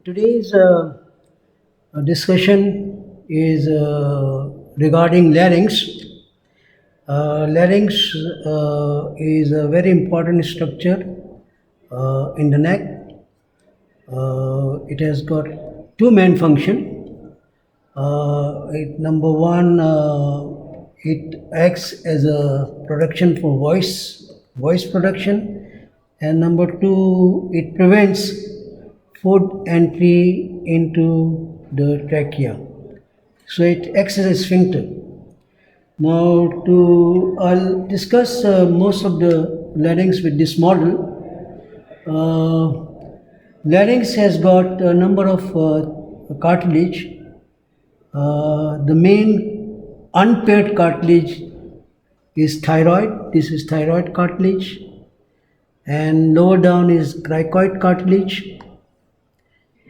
Today's discussion is regarding larynx. Larynx is a very important structure in the neck. It has got two main functions. Number one, it acts as a production for voice production, and number two, it prevents food entry into the trachea. So it acts as a sphincter. Now, I'll discuss most of the larynx with this model. Larynx has got a number of cartilage. The main unpaired cartilage is thyroid. This is thyroid cartilage, and lower down is cricoid cartilage.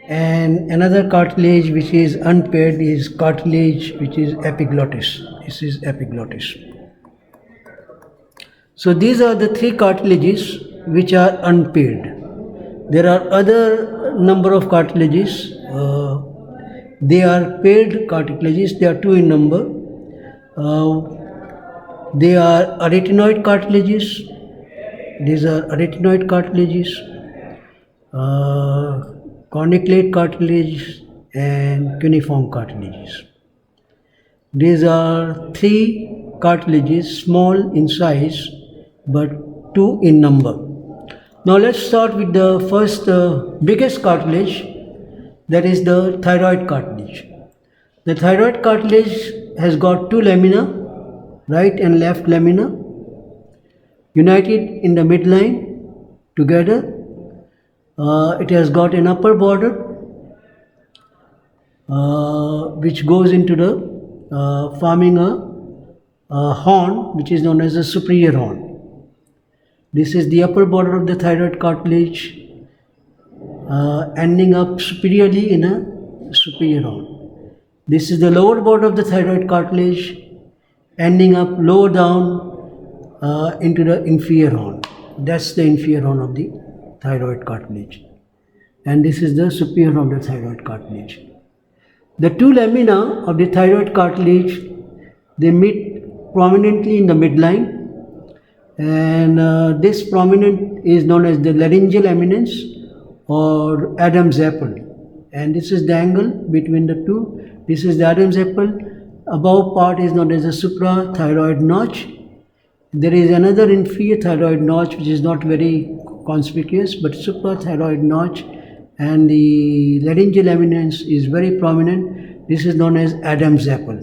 And another cartilage which is unpaired is cartilage which is epiglottis. This is epiglottis. So these are the three cartilages which are unpaired. There are other number of cartilages. They are paired cartilages. They are two in number. They are arytenoid cartilages. These are arytenoid cartilages. Cornicate cartilage and cuneiform cartilages. These are three cartilages, small in size but two in number. Now let's start with the first biggest cartilage, that is the thyroid cartilage. The thyroid cartilage has got two lamina, right and left lamina, united in the midline together. It has got an upper border which goes into the forming a horn which is known as the superior horn. This is the upper border of the thyroid cartilage ending up superiorly in a superior horn. This is the lower border of the thyroid cartilage ending up lower down into the inferior horn. That's the inferior horn of the thyroid cartilage, and this is the superior of the thyroid cartilage. The two lamina of the thyroid cartilage, they meet prominently in the midline, and this prominent is known as the laryngeal eminence or Adam's apple, and this is the angle between the two. This is the Adam's apple. Above part is known as the suprathyroid notch. There is another inferior thyroid notch which is not very conspicuous, but suprathyroid notch, and the laryngeal eminence is very prominent. This is known as Adam's apple.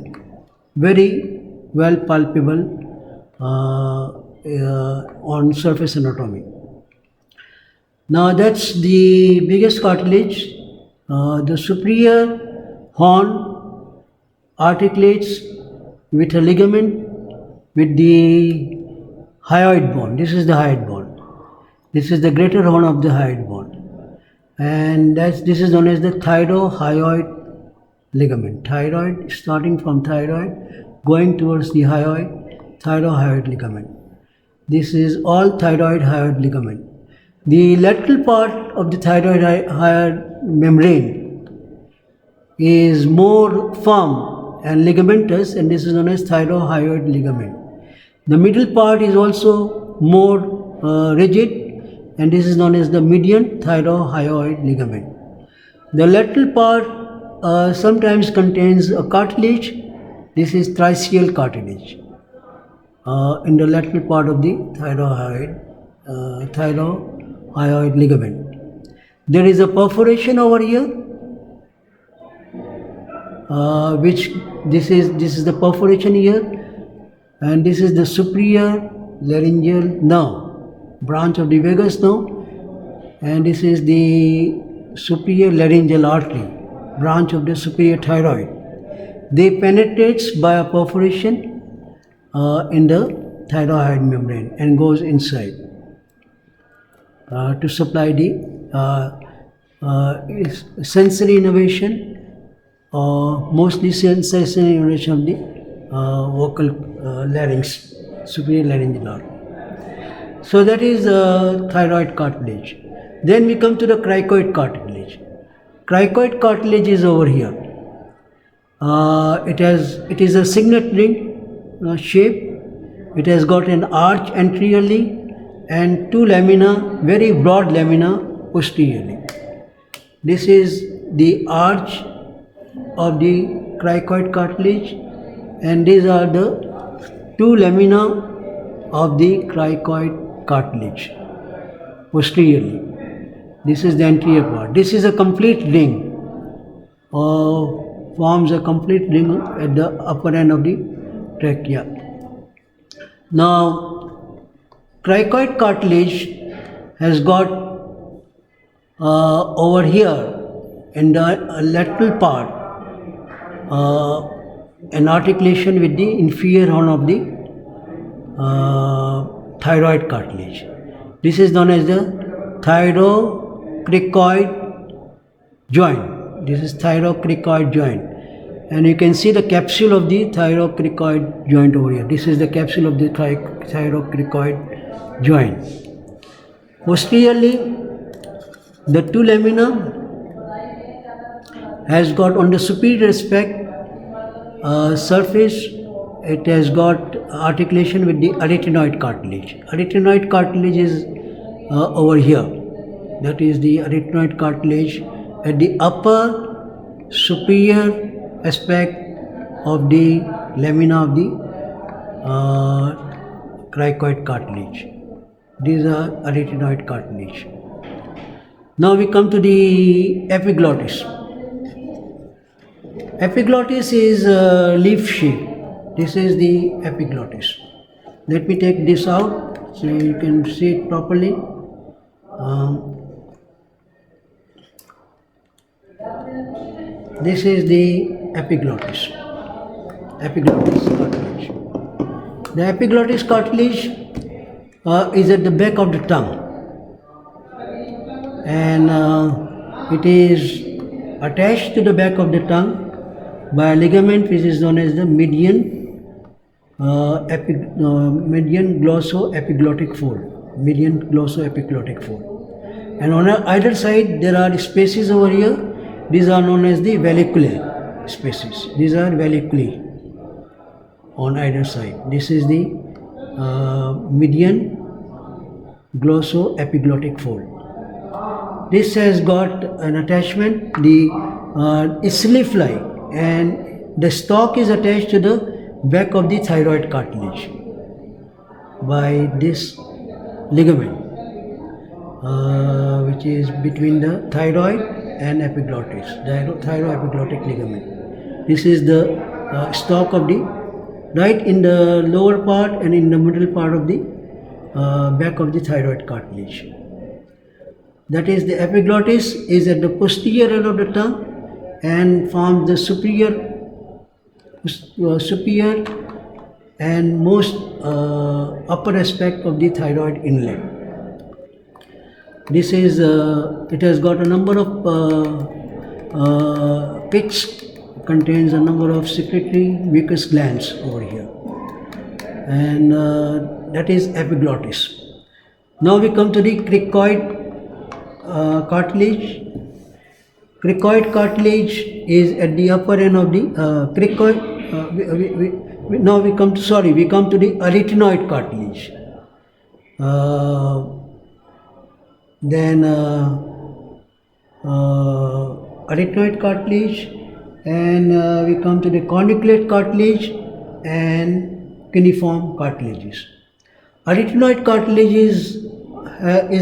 Very well palpable on surface anatomy. Now that's the biggest cartilage. The superior horn articulates with a ligament with the hyoid bone. This is the hyoid bone. This is the greater horn of the hyoid bone, and this is known as the thyrohyoid ligament. Thyroid, starting from thyroid, going towards the hyoid, thyrohyoid ligament. This is all thyroid hyoid ligament. The lateral part of the thyroid hyoid membrane is more firm and ligamentous, and this is known as thyrohyoid ligament. The middle part is also more rigid, and this is known as the median thyrohyoid ligament. The lateral part sometimes contains a cartilage. This is triaxial cartilage in the lateral part of the thyrohyoid ligament. There is a perforation over here, which this is the perforation here, and this is the superior laryngeal nerve, branch of the vagus nerve, and this is the superior laryngeal artery, branch of the superior thyroid. They penetrates by a perforation in the thyroid membrane and goes inside to supply the sensory innervation, mostly sensory innervation of the vocal larynx, superior laryngeal artery. So that is thyroid cartilage. Then we come to the cricoid cartilage. cricoid cartilage is over here. It is a signet ring shape. It has got an arch anteriorly and two lamina, very broad lamina posteriorly. This is the arch of the cricoid cartilage, and these are the two lamina of the cricoid cartilage posteriorly. This is the anterior part. This is a complete ring, forms a complete ring at the upper end of the trachea. Now, cricoid cartilage has got over here in the lateral part an articulation with the inferior horn of the thyroid cartilage. This is known as the thyrocricoid joint. This is thyrocricoid joint, and you can see the capsule of the thyrocricoid joint over here. This is the capsule of the thyrocricoid joint. Posteriorly, the two lamina has got on the superior aspect surface, it has got articulation with the arytenoid cartilage. Arytenoid cartilage is over here. That is the arytenoid cartilage at the upper superior aspect of the lamina of the cricoid cartilage. These are arytenoid cartilage. Now we come to the epiglottis. Epiglottis is leaf shape. This is the epiglottis. Let me take this out so you can see it properly. This is the epiglottis. Epiglottis cartilage. The epiglottis cartilage is at the back of the tongue, and it is attached to the back of the tongue by a ligament which is known as the median glossoepiglottic fold. Median glossoepiglottic fold. And on either side there are spaces over here. These are known as the valleculae spaces. These are valleculae on either side. This is the median glossoepiglottic fold. This has got an attachment, the icily, and the stalk is attached to the back of the thyroid cartilage by this ligament, which is between the thyroid and epiglottis, thyroepiglottic ligament. This is the stalk of the right in the lower part and in the middle part of the back of the thyroid cartilage. That is, the epiglottis is at the posterior end of the tongue and forms the superior and most upper aspect of the thyroid inlet. This is it has got a number of pits, contains a number of secretory mucous glands over here, and that is epiglottis. Now we come to the cricoid cartilage. Cricoid cartilage is at the upper end of the cricoid. Now we come to the arytenoid cartilage. Then arytenoid cartilage, and we come to the corniculate cartilage and cuneiform cartilages. Arytenoid cartilage is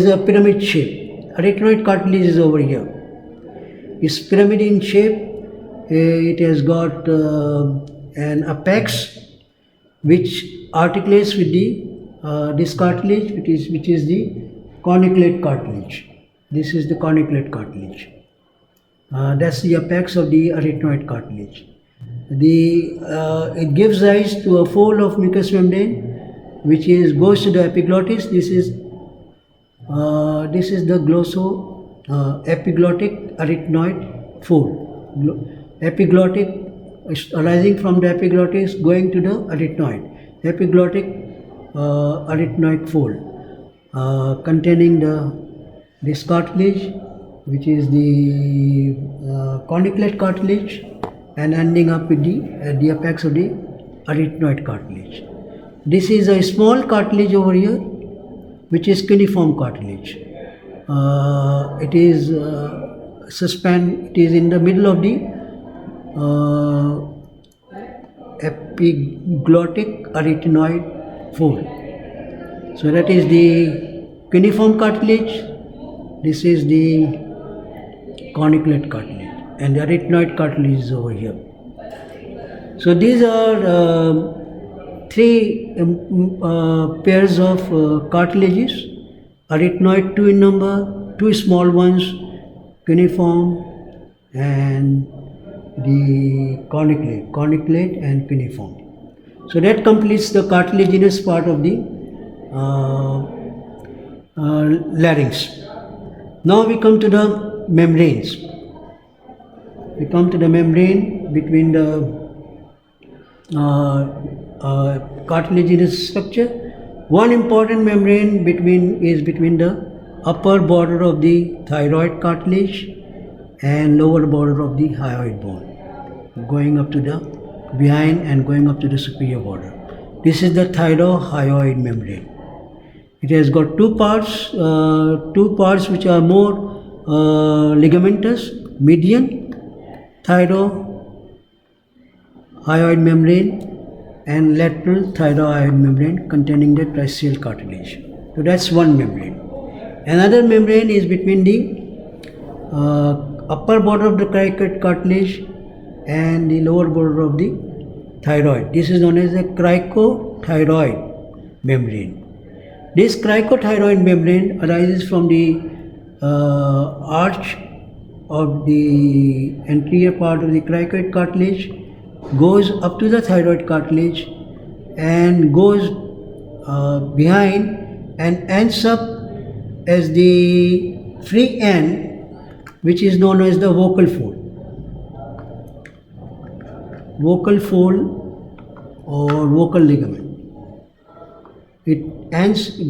a pyramid shape. Arytenoid cartilage is over here. It's pyramid in shape. It has got an apex which articulates with the this cartilage, which is the corniculate cartilage. This is the corniculate cartilage. That's the apex of the arytenoid cartilage. It gives rise to a fold of mucous membrane which goes to the epiglottis. This is the glossoepiglottic arytenoid fold. Epiglottic arising from the epiglottis going to the arytenoid. Epiglottic arytenoid fold containing this cartilage which is the cornicate cartilage, and ending up with the at the apex of the arytenoid cartilage. This is a small cartilage over here, which is cuneiform cartilage. It is It is in the middle of the epiglottic arytenoid fold. So that is the cuneiform cartilage. This is the cornicate cartilage, and the arytenoid cartilage is over here. So these are three pairs of cartilages: arytenoid, 2 in number, 2 small ones, cuneiform, and the cornicate and cuneiform. So that completes the cartilaginous part of the larynx. Now we come to the membranes. We come to the membrane between the cartilaginous structure. One important membrane is between the upper border of the thyroid cartilage and lower border of the hyoid bone, going up to the behind and going up to the superior border. This is the thyrohyoid membrane. It has got two parts which are more ligamentous: median thyrohyoid membrane and lateral thyrohyoid membrane containing the tracheal cartilage. So that's one membrane. Another membrane is between the upper border of the cricoid cartilage and the lower border of the thyroid. This is known as the cricothyroid membrane. This cricothyroid membrane arises from the arch of the anterior part of the cricoid cartilage, goes up to the thyroid cartilage and goes behind and ends up as the free end, which is known as the vocal fold. Vocal fold or vocal ligament. It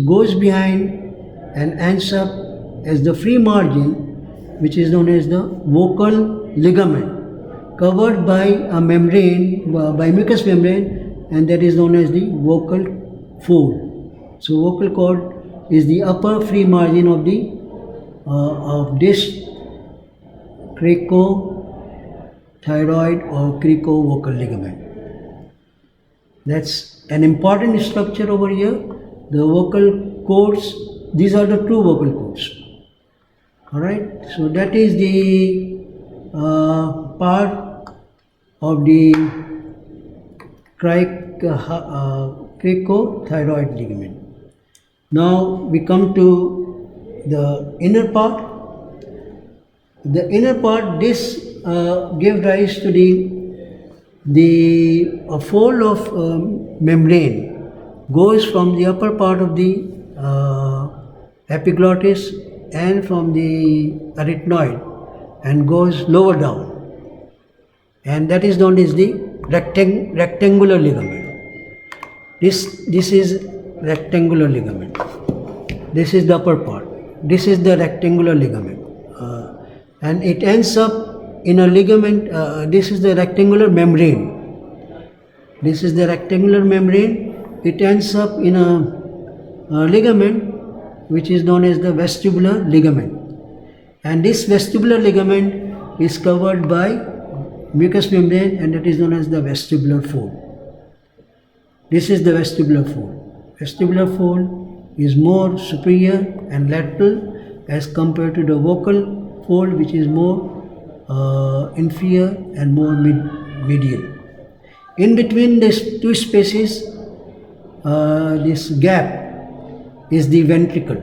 goes behind and ends up as the free margin, which is known as the vocal ligament, covered by a membrane, by mucous membrane, and that is known as the vocal fold. So vocal cord is the upper free margin of the of this cricothyroid or cricovocal ligament. That's an important structure over here. The vocal cords, these are the two vocal cords. Alright, so that is the part of the cricothyroid ligament. Now we come to the inner part. The inner part, this gives rise to the fold of membrane goes from the upper part of the epiglottis and from the arytenoid and goes lower down, and that is known as the rectangular ligament. This is rectangular ligament. This is the upper part. This is the rectangular ligament, and it ends up in a ligament. This is the rectangular membrane. This is the rectangular membrane. It ends up in a ligament which is known as the vestibular ligament, and this vestibular ligament is covered by mucous membrane, and that is known as the vestibular fold. This is the vestibular fold. Vestibular fold is more superior and lateral as compared to the vocal fold, which is more inferior and more medial. In between these two spaces, this gap is the ventricle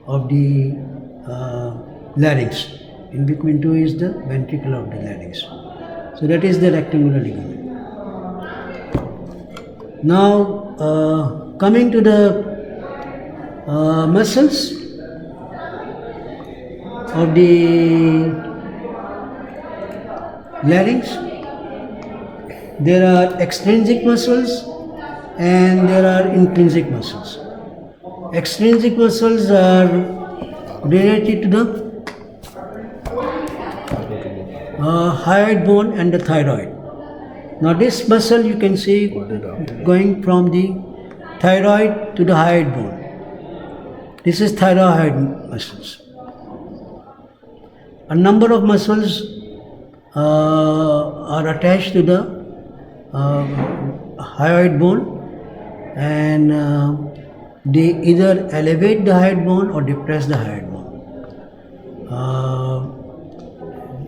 of the larynx. In between two is the ventricle of the larynx. So that is the rectangular ligament. Now coming to the muscles of the larynx, there are extrinsic muscles and there are intrinsic muscles. Extrinsic muscles are related to the hyoid bone and the thyroid. Now this muscle you can see going from the thyroid to the hyoid bone. This is thyroid muscles. A number of muscles are attached to the hyoid bone, and they either elevate the hyoid bone or depress the hyoid bone.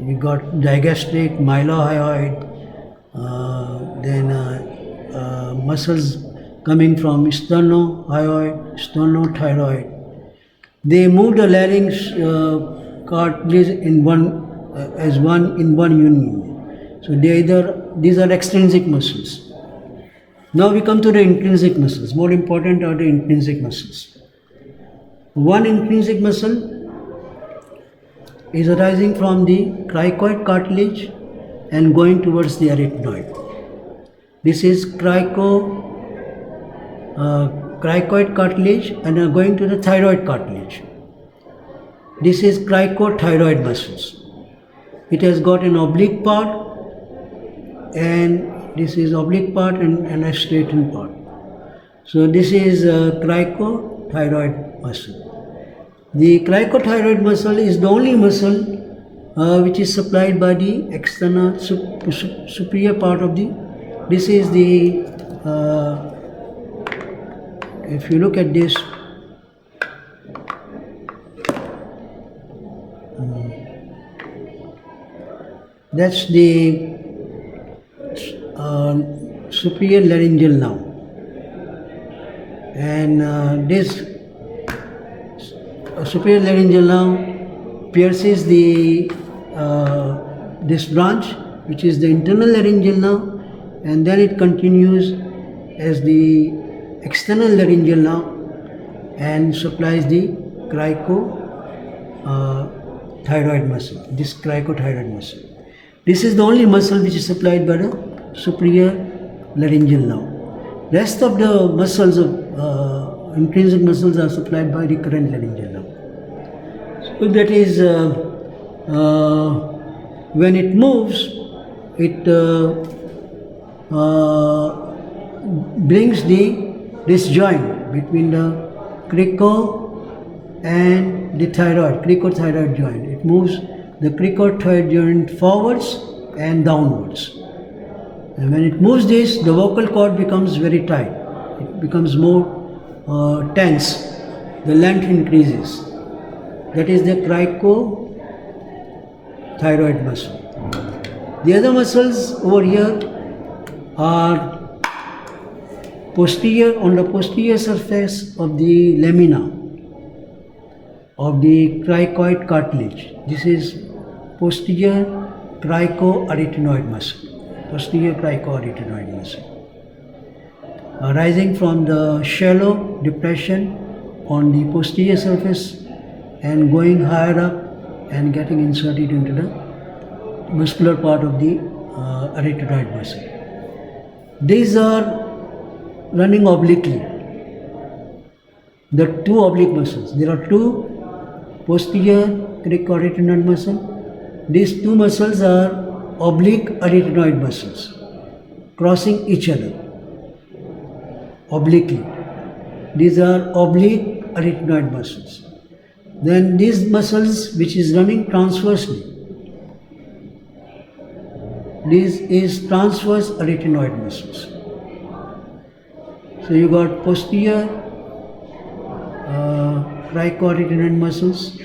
You got digastric, mylohyoid, then muscles coming from sternohyoid, sternothyroid. They move the larynx cartilage in one union. So these are extrinsic muscles. Now we come to the intrinsic muscles. More important are the intrinsic muscles. One intrinsic muscle is arising from the cricoid cartilage and going towards the arytenoid. This is cricoid cartilage and going to the thyroid cartilage. This is cricothyroid muscles. It has got an oblique part, and this is oblique part and a straightened part. So this is cricothyroid muscle. The cricothyroid muscle is the only muscle which is supplied by the external superior part of the. This is the. If you look at this, that's the superior laryngeal nerve, and this superior laryngeal nerve pierces the this branch, which is the internal laryngeal nerve, and then it continues as the external laryngeal nerve and supplies the cricothyroid muscle. This cricothyroid muscle. This is the only muscle which is supplied by the superior laryngeal nerve. Rest of the muscles of intrinsic muscles are supplied by recurrent laryngeal nerve. So that is when it moves, it brings this joint between the crico and the thyroid, cricothyroid joint. It moves the cricothyroid joint forwards and downwards. And when it moves this, the vocal cord becomes very tight. It becomes more tense. The length increases. That is the cricothyroid muscle. The other muscles over here are on the posterior surface of the lamina of the cricoid cartilage. This is posterior cricoarytenoid muscle. Posterior cricoarytenoid muscle, arising from the shallow depression on the posterior surface and going higher up and getting inserted into the muscular part of the arytenoid muscle. These are running obliquely. The two oblique muscles. There are two posterior cricoarytenoid muscle. These two muscles are oblique arytenoid muscles, crossing each other obliquely. These are oblique arytenoid muscles. Then these muscles which is running transversely, this is transverse arytenoid muscles. So you got posterior cricoarytenoid muscles,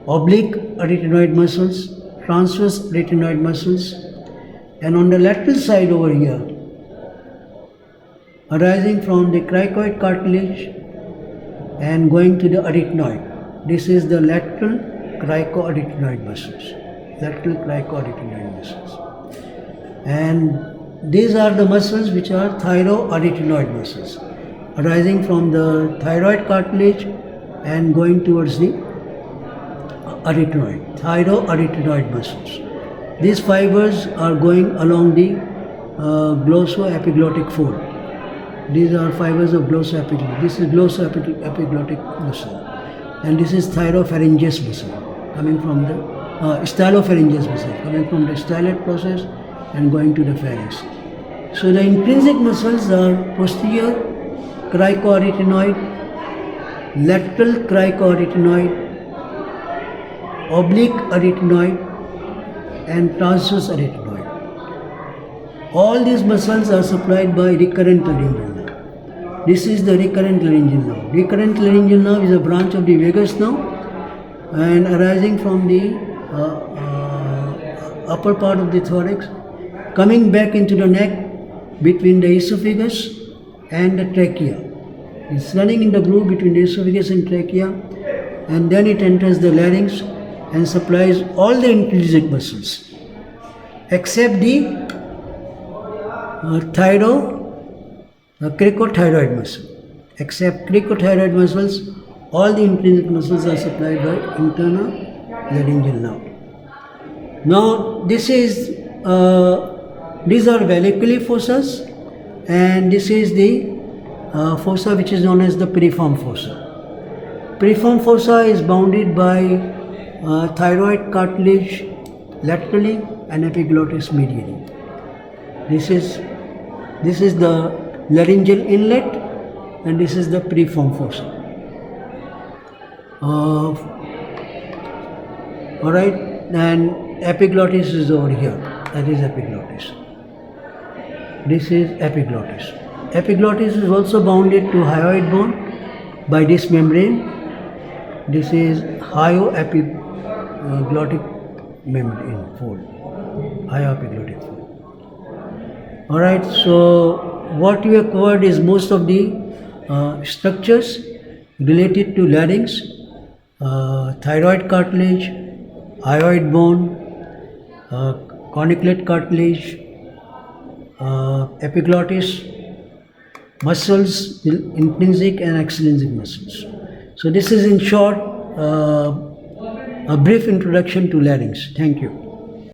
oblique arytenoid muscles, transverse arytenoid muscles, and on the lateral side over here, arising from the cricoid cartilage and going to the arytenoid. This is the lateral cricoarytenoid muscles. Lateral cricoarytenoid muscles. And these are the muscles which are thyroarytenoid muscles, arising from the thyroid cartilage and going towards the arytenoid, thyroarytenoid muscles. These fibers are going along the glossoepiglottic fold. These are fibers of glossoepiglottic. This is glossoepiglottic muscle, and this is thyropharyngeus muscle coming from the stylopharyngeal muscle, coming from the stylet process and going to the pharynx. So the intrinsic muscles are posterior cricoarytenoid, lateral cricoarytenoid, oblique arytenoid, and transverse arytenoid. All these muscles are supplied by recurrent laryngeal nerve. This is the recurrent laryngeal nerve. Recurrent laryngeal nerve is a branch of the vagus nerve and arising from the upper part of the thorax, coming back into the neck between the esophagus and the trachea. It's running in the groove between the esophagus and trachea, and then it enters the larynx and supplies all the intrinsic muscles except the cricothyroid muscle. Except cricothyroid muscles, all the intrinsic muscles are supplied by internal laryngeal nerve. Now these are valleculae fossas, and this is the fossa which is known as the piriform fossa. Piriform fossa is bounded by thyroid cartilage laterally and epiglottis medially. This is the laryngeal inlet, and this is the piriform fossa. Alright, and epiglottis is over here. That is epiglottis. This is epiglottis. Epiglottis is also bounded to hyoid bone by this membrane. This is hyoepiglottic membrane fold. Hyoepiglottic fold. Alright, so what we have covered is most of the structures related to larynx, thyroid cartilage, hyoid bone, cornicate cartilage, epiglottis, muscles, intrinsic and extrinsic muscles. So this is in short a brief introduction to larynx. Thank you.